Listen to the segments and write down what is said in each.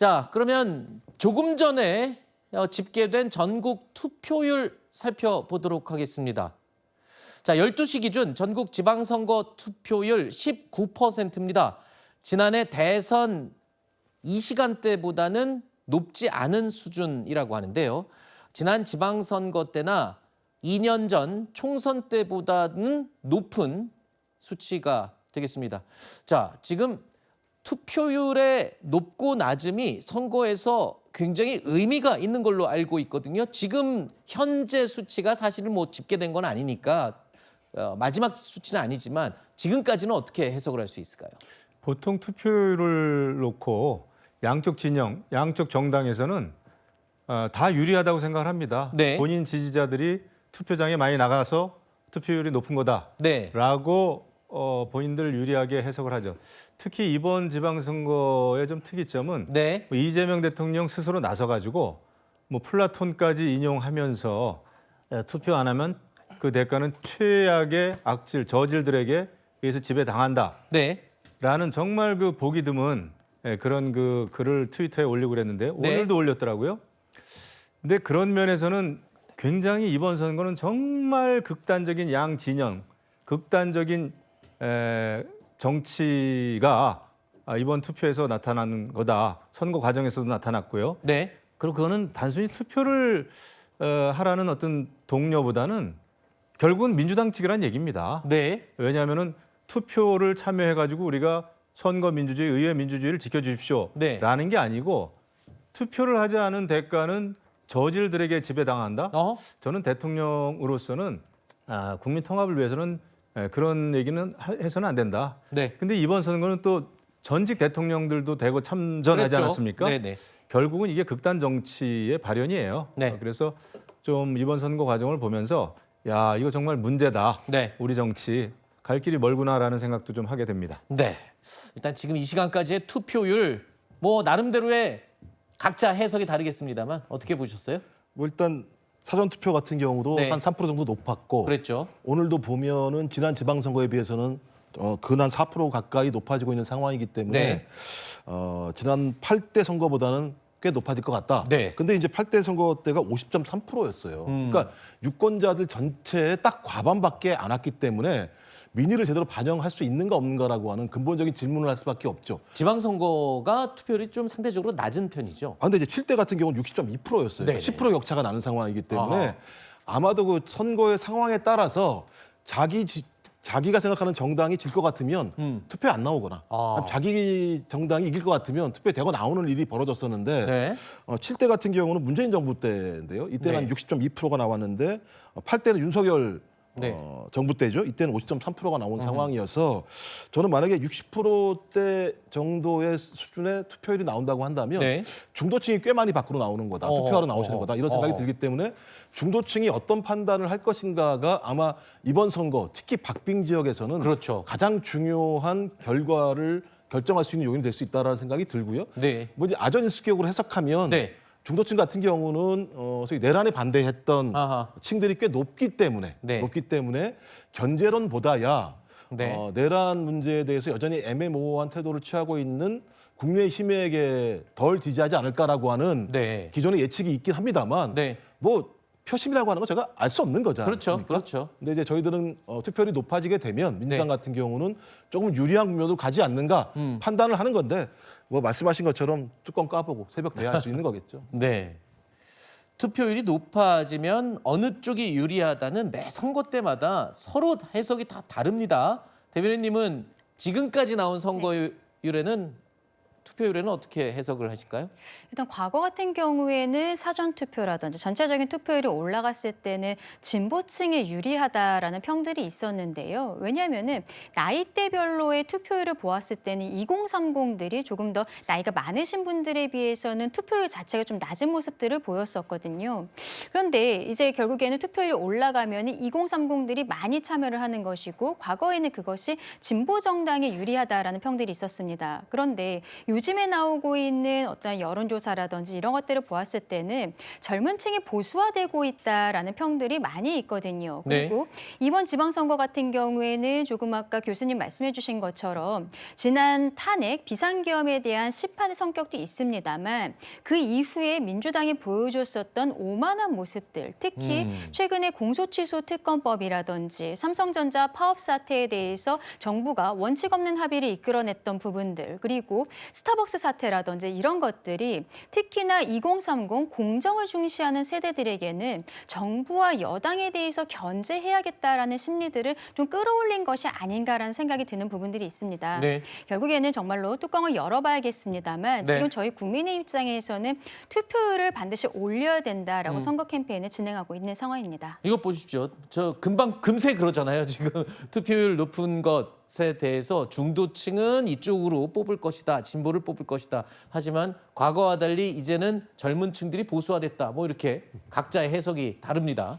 자, 그러면 조금 전에 집계된 전국 투표율 살펴보도록 하겠습니다. 자, 12시 기준 전국 지방선거 투표율 19%입니다. 지난해 대선 이 시간대보다는 높지 않은 수준이라고 하는데요. 지난 지방선거 때나 2년 전 총선 때보다는 높은 수치가 되겠습니다. 자, 지금 투표율의 높고 낮음이 선거에서 굉장히 의미가 있는 걸로 알고 있거든요. 지금 현재 수치가 사실은 뭐 집계된 건 아니니까 마지막 수치는 아니지만 지금까지는 어떻게 해석을 할 수 있을까요? 보통 투표율을 놓고 양쪽 진영, 양쪽 정당에서는 다 유리하다고 생각을 합니다. 네. 본인 지지자들이 투표장에 많이 나가서 투표율이 높은 거다라고 본인들 유리하게 해석을 하죠. 특히 이번 지방선거의 좀 특이점은 네. 뭐 이재명 대통령 스스로 나서가지고 뭐 플라톤까지 인용하면서 투표 안 하면 그 대가는 최악의 악질, 저질들에게 의해서 지배당한다. 네. 라는 정말 그 보기 드문 그런 그 글을 트위터에 올리고 그랬는데 오늘도 올렸더라고요. 근데 그런 면에서는 굉장히 이번 선거는 정말 극단적인 양 진영, 극단적인 정치가 이번 투표에서 나타나는 거다. 선거 과정에서도 나타났고요. 네. 그리고 그거는 단순히 투표를 하라는 어떤 동료보다는 결국은 민주당 측이라는 얘기입니다. 네. 왜냐하면은 투표를 참여해가지고 우리가 선거 민주주의, 의회 민주주의를 지켜주십시오라는 게 아니고 투표를 하지 않은 대가는 저질들에게 지배당한다. 저는 대통령으로서는 국민 통합을 위해서는 그런 얘기는 해서는 안 된다. 네. 근데 이번 선거는 또 전직 대통령들도 대거 참전하지 그랬죠. 않았습니까? 네네. 결국은 이게 극단 정치의 발현이에요. 네. 그래서 좀 이번 선거 과정을 보면서 야, 이거 정말 문제다. 네. 우리 정치 갈 길이 멀구나라는 생각도 좀 하게 됩니다. 네. 일단 지금 이 시간까지의 투표율 뭐 나름대로의 각자 해석이 다르겠습니다만 어떻게 보셨어요? 뭐 일단 사전 투표 같은 경우도 네. 한 3% 정도 높았고 그랬죠. 오늘도 보면은 지난 지방선거에 비해서는 근한 4% 가까이 높아지고 있는 상황이기 때문에 네. 지난 8대 선거보다는 꽤 높아질 것 같다. 네. 근데 이제 8대 선거 때가 50.3%였어요. 그러니까 유권자들 전체에 딱 과반밖에 안 왔기 때문에 민의를 제대로 반영할 수 있는가 없는가라고 하는 근본적인 질문을 할 수밖에 없죠. 지방선거가 투표율이 좀 상대적으로 낮은 편이죠. 근데 이제 7대 같은 경우는 60.2%였어요. 네네. 10% 격차가 나는 상황이기 때문에 아하. 아마도 그 선거의 상황에 따라서 자기가 생각하는 정당이 질 것 같으면 투표에 안 나오거나 자기 정당이 이길 것 같으면 투표에 대거 나오는 일이 벌어졌었는데 네. 7대 같은 경우는 문재인 정부 때인데요. 이때는 한 네. 60.2%가 나왔는데 8대는 윤석열 네. 정부 때죠. 이때는 50.3%가 나온 상황이어서 저는 만약에 60%대 정도의 수준의 투표율이 나온다고 한다면 네. 중도층이 꽤 많이 밖으로 나오는 거다. 투표하러 나오시는 거다. 이런 생각이 들기 때문에 중도층이 어떤 판단을 할 것인가가 아마 이번 선거, 특히 박빙 지역에서는 그렇죠. 가장 중요한 결과를 결정할 수 있는 요인이 될 수 있다는 생각이 들고요. 네. 뭐 이제 아전인수격으로 해석하면 네. 중도층 같은 경우는 소위 내란에 반대했던 아하. 층들이 꽤 높기 때문에 견제론보다야 네. 내란 문제에 대해서 여전히 애매모호한 태도를 취하고 있는 국민의힘에게 덜 지지하지 않을까라고 하는 네. 기존의 예측이 있긴 합니다만 네. 뭐 표심이라고 하는 건 제가 알 수 없는 거잖아요. 그렇죠. 그렇죠. 근데 이제 저희들은 투표율이 높아지게 되면 민주당 네. 같은 경우는 조금 유리한 국면으로 가지 않는가 판단을 하는 건데 뭐 말씀하신 것처럼 뚜껑 까보고 새벽 대할 수 있는 거겠죠. 네. 투표율이 높아지면 어느 쪽이 유리하다는 매 선거 때마다 서로 해석이 다 다릅니다. 대변인님은 지금까지 나온 선거율에는 투표율에는 어떻게 해석을 하실까요? 일단 과거 같은 경우에는 사전투표라든지 전체적인 투표율이 올라갔을 때는 진보층에 유리하다라는 평들이 있었는데요. 왜냐하면 나이대별로의 투표율을 보았을 때는 2030들이 조금 더 나이가 많으신 분들에 비해서는 투표율 자체가 좀 낮은 모습들을 보였었거든요. 그런데 이제 결국에는 투표율이 올라가면 2030들이 많이 참여를 하는 것이고 과거에는 그것이 진보정당에 유리하다라는 평들이 있었습니다. 그런데 요즘에 나오고 있는 어떤 여론조사라든지 이런 것들을 보았을 때는 젊은 층이 보수화되고 있다라는 평들이 많이 있거든요. 그리고 이번 지방선거 같은 경우에는 조금 아까 교수님 말씀해 주신 것처럼 지난 탄핵 비상계엄에 대한 심판의 성격도 있습니다만 그 이후에 민주당이 보여줬었던 오만한 모습들, 특히 최근에 공소취소 특검법이라든지 삼성전자 파업 사태에 대해서 정부가 원칙 없는 합의를 이끌어냈던 부분들, 그리고 스타벅스 사태라든지 이런 것들이 특히나 2030 공정을 중시하는 세대들에게는 정부와 여당에 대해서 견제해야겠다라는 심리들을 좀 끌어올린 것이 아닌가라는 생각이 드는 부분들이 있습니다. 네. 결국에는 정말로 뚜껑을 열어봐야겠습니다만 지금 저희 국민의 입장에서는 투표율을 반드시 올려야 된다라고 선거 캠페인을 진행하고 있는 상황입니다. 이거 보십시오. 저 금세 그러잖아요. 지금 투표율 높은 것에 대해서 중도층은 이쪽으로 뽑을 것이다. 진보를 뽑을 것이다. 하지만 과거와 달리 이제는 젊은 층들이 보수화됐다. 뭐 이렇게 각자의 해석이 다릅니다.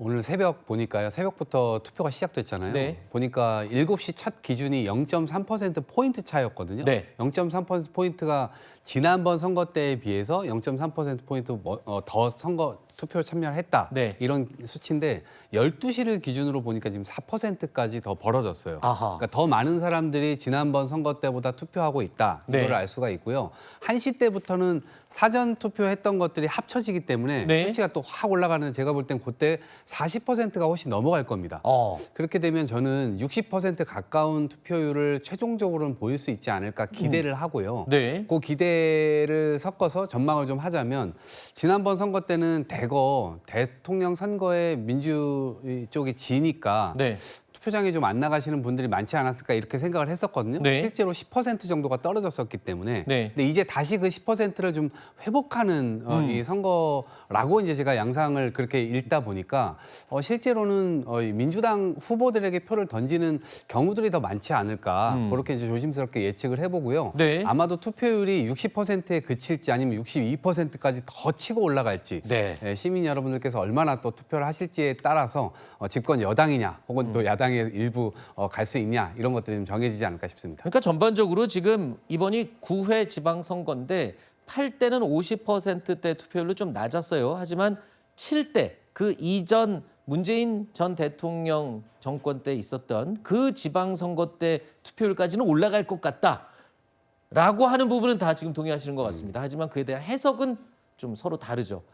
오늘 새벽 보니까요. 새벽부터 투표가 시작됐잖아요. 네. 보니까 7시 첫 기준이 0.3%포인트 차였거든요. 네. 0.3%포인트가 지난번 선거 때에 비해서 0.3%포인트 더 선거 투표 참여를 했다. 네. 이런 수치인데 12시를 기준으로 보니까 지금 4%까지 더 벌어졌어요. 아하. 그러니까 더 많은 사람들이 지난번 선거 때보다 투표하고 있다. 네. 이걸 알 수가 있고요. 1시 때부터는 사전 투표했던 것들이 합쳐지기 때문에 네. 수치가 또 확 올라가는 제가 볼 땐 그때 40%가 훨씬 넘어갈 겁니다. 그렇게 되면 저는 60% 가까운 투표율을 최종적으로는 보일 수 있지 않을까 기대를 하고요. 네. 그 기대를 섞어서 전망을 좀 하자면 지난번 선거 때는 대거 대통령 선거에 민주 쪽이 지니까 네. 투표장에 좀 안 나가시는 분들이 많지 않았을까 이렇게 생각을 했었거든요. 네. 실제로 10% 정도가 떨어졌었기 때문에. 네. 근데 이제 다시 그 10%를 좀 회복하는 이 선거라고 이제 제가 양상을 그렇게 읽다 보니까 실제로는 민주당 후보들에게 표를 던지는 경우들이 더 많지 않을까 그렇게 이제 조심스럽게 예측을 해보고요. 네. 아마도 투표율이 60%에 그칠지 아니면 62%까지 더 치고 올라갈지 네. 시민 여러분들께서 얼마나 또 투표를 하실지에 따라서 집권 여당이냐 혹은 또 야당의 일부 갈 수 있냐 이런 것들이 좀 정해지지 않을까 싶습니다. 그러니까 전반적으로 지금 이번이 9회 지방선거인데 8대는 50%대 투표율로 좀 낮았어요. 하지만 7대 그 이전 문재인 전 대통령 정권 때 있었던 그 지방선거 때 투표율까지는 올라갈 것 같다라고 하는 부분은 다 지금 동의하시는 것 같습니다. 하지만 그에 대한 해석은 좀 서로 다르죠.